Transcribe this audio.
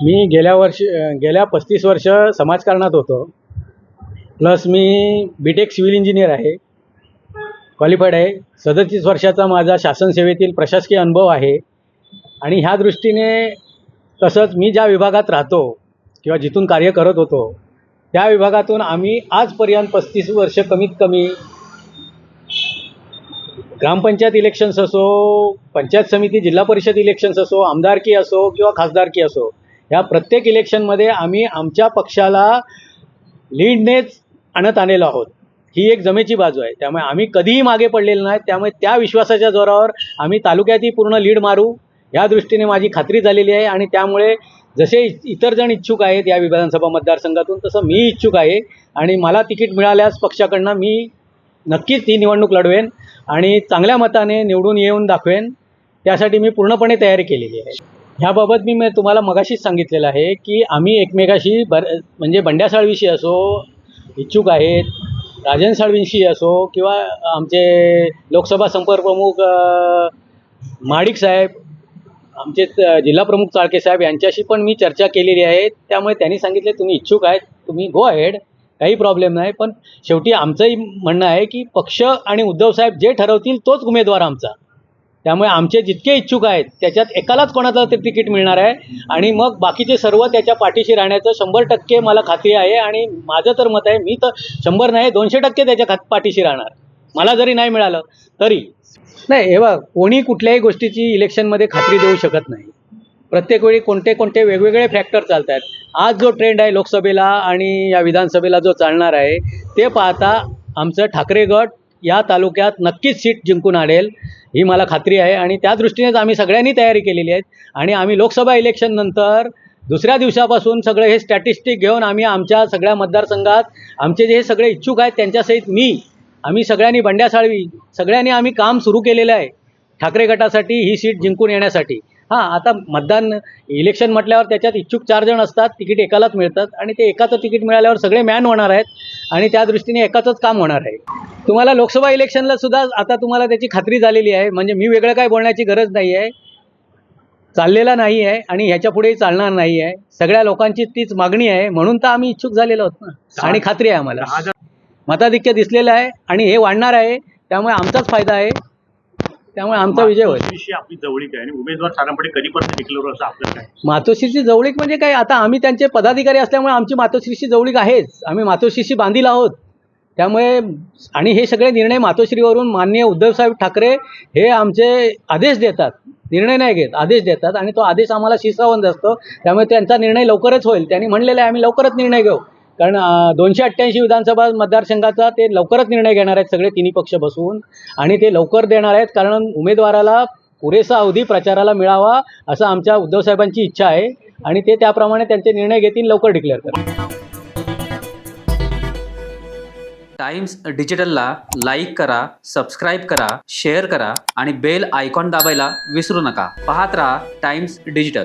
मी गेल्या 35 वर्ष समाजकारणात होतो. प्लस मी बी.टेक सिव्हिल इंजिनियर आहे, क्वालिफाईड आहे. 37 वर्षाचा माझा शासन सेवेतील प्रशासकीय अनुभव आहे. आणि ह्या दृष्टीने तसंच मी ज्या विभागात राहतो किंवा जिथून कार्य करत होतो त्या विभागातून आम्ही आजपर्यंत 35 वर्ष कमीत कमी ग्रामपंचायत इलेक्शन्स असो, पंचायत समिती जिल्हा परिषद इलेक्शन्स असो, आमदारकी असो किंवा खासदारकी असो, या प्रत्येक इलेक्शनमध्ये आम्ही आमच्या पक्षाला लीडनेच आणत आलेलो आहोत. ही एक जमेची बाजू आहे. त्यामुळे आम्ही कधीही मागे पडलेलो नाही. त्यामुळे त्या विश्वासाच्या जोरावर आम्ही तालुक्यातही पूर्ण लीड मारू या दृष्टीने माझी खात्री झालेली आहे. आणि त्यामुळे जसे इतर जण इच्छुक आहेत या विधानसभा मतदारसंघातून, तसं मी इच्छुक आहे. आणि मला तिकीट मिळाल्यास पक्षाकडनं मी नक्कीच ती निवडणूक लढवेन आणि चांगल्या मताने निवडून येऊन दाखवेन. त्यासाठी मी पूर्णपणे तयारी केलेली आहे. ह्याबाबत मी तुम्हाला मगाशीच सांगितलेलं आहे की आम्ही एकमेकाशी म्हणजे बंड्या साळवीशी असो इच्छुक आहेत, राजन साळवींशी असो किंवा आमचे लोकसभा संपर्क प्रमुख महाडिक साहेब, आमचे जिल्हा प्रमुख चाळके साहेब यांच्याशी पण मी चर्चा केलेली आहे. त्यामुळे त्यांनी सांगितले तुम्ही इच्छुक आहेत, तुम्ही गो अहेड, काही प्रॉब्लेम नाही. पण शेवटी आमचंही म्हणणं आहे की पक्ष आणि उद्धवसाहेब जे ठरवतील तोच उमेदवार आमचा. त्यामुळे आमचे जितके इच्छुक आहेत त्याच्यात एकालाच कोणाचं तरी तिकीट मिळणार आहे. आणि मग बाकीचे सर्व त्याच्या पाठीशी राहण्याचं 100% मला खात्री आहे. आणि माझं तर मत आहे, मी तर 100 नाही 200% त्याच्या पाठीशी राहणार, मला जरी नाही मिळालं तरी. नाही, हे बघ, कोणी कुठल्याही गोष्टीची इलेक्शनमध्ये खात्री देऊ शकत नाही. प्रत्येक वेळी कोणते वेगवेगळे फॅक्टर चालत आहेत. आज जो ट्रेंड आहे लोकसभेला आणि या विधानसभेला जो चालणार आहे ते पाहता आमचं ठाकरे गट या तालुक्यात नक्कीच सीट जिंकून आणेल ही मला खात्री आहे. आणि त्या दृष्टीनेच आम्ही सगळ्यांनी तयारी केलेली आहे. आणि आम्ही लोकसभा इलेक्शन नंतर दुसऱ्या दिवसापासून सगळं हे स्टॅटिस्टिक घेऊन आम्ही आमच्या सगळ्या मतदारसंघात आमचे जे सगळे इच्छुक आहेत त्यांच्यासहित आम्ही सगळ्यांनी बंड्या साळवी सगळ्यांनी आम्ही काम सुरू केलेलं आहे ठाकरे गटासाठी ही सीट जिंकून येण्यासाठी. हां, आता मतदान इलेक्शन म्हटल्यावर त्याच्यात इच्छुक 4 जण असतात, तिकीट एकालाच मिळतात. आणि ते एकाचं तिकीट मिळाल्यावर सगळे मॅन होणार आहेत आणि त्या दृष्टीने एकाचंच काम होणार आहे. तुम्हाला लोकसभा इलेक्शनला सुद्धा आता तुम्हाला त्याची खात्री झालेली आहे. म्हणजे मी वेगळं काय बोलण्याची गरज नाही आहे, चाललेला नाही आहे आणि ह्याच्यापुढेही चालणार नाही आहे. सगळ्या लोकांची तीच मागणी आहे, म्हणून तर आम्ही इच्छुक झालेलो आहोत ना. आणि खात्री आहे आम्हाला, मताधिक्य दिसलेलं आहे आणि हे वाढणार आहे. त्यामुळे आमचाच फायदा आहे, त्यामुळे आमचा विजय होईल. आपली जवळीक आहे आणि उमेदवार साधारणपणे कधीपर्यंत निघलो असं आपलं काय? मातोश्रीची जवळीक म्हणजे काय, आता आम्ही त्यांचे पदाधिकारी असल्यामुळे आमची मातोश्रीची जवळीक आहेच. आम्ही मातोश्रीशी बांधील आहोत. त्यामुळे आणि हे सगळे निर्णय मातोश्रीवरून माननीय उद्धवसाहेब ठाकरे हे आमचे आदेश देतात, निर्णय नाही घेत, आदेश देतात. आणि तो आदेश आम्हाला शिरसावंत असतो. त्यामुळे त्यांचा निर्णय लवकरच होईल. त्यांनी म्हणलेलं आहे आम्ही लवकरच निर्णय घेऊ. कारण 288 विधानसभा मतदारसंघाचा ते लवकरच निर्णय घेणार आहेत सगळे तिन्ही पक्ष बसून. आणि ते लवकर देणार आहेत कारण उमेदवाराला पुरेसा अवधी प्रचाराला मिळावा असं आमच्या उद्धवसाहेबांची इच्छा आहे. आणि ते त्याप्रमाणे त्यांचे निर्णय घेतील, लवकर डिक्लेअर करतील. टाइम्स डिजिटलला लाईक करा, सबस्क्राईब करा, शेअर करा आणि बेल आयकॉन दाबायला विसरू नका. पाहत रहा टाइम्स डिजिटल.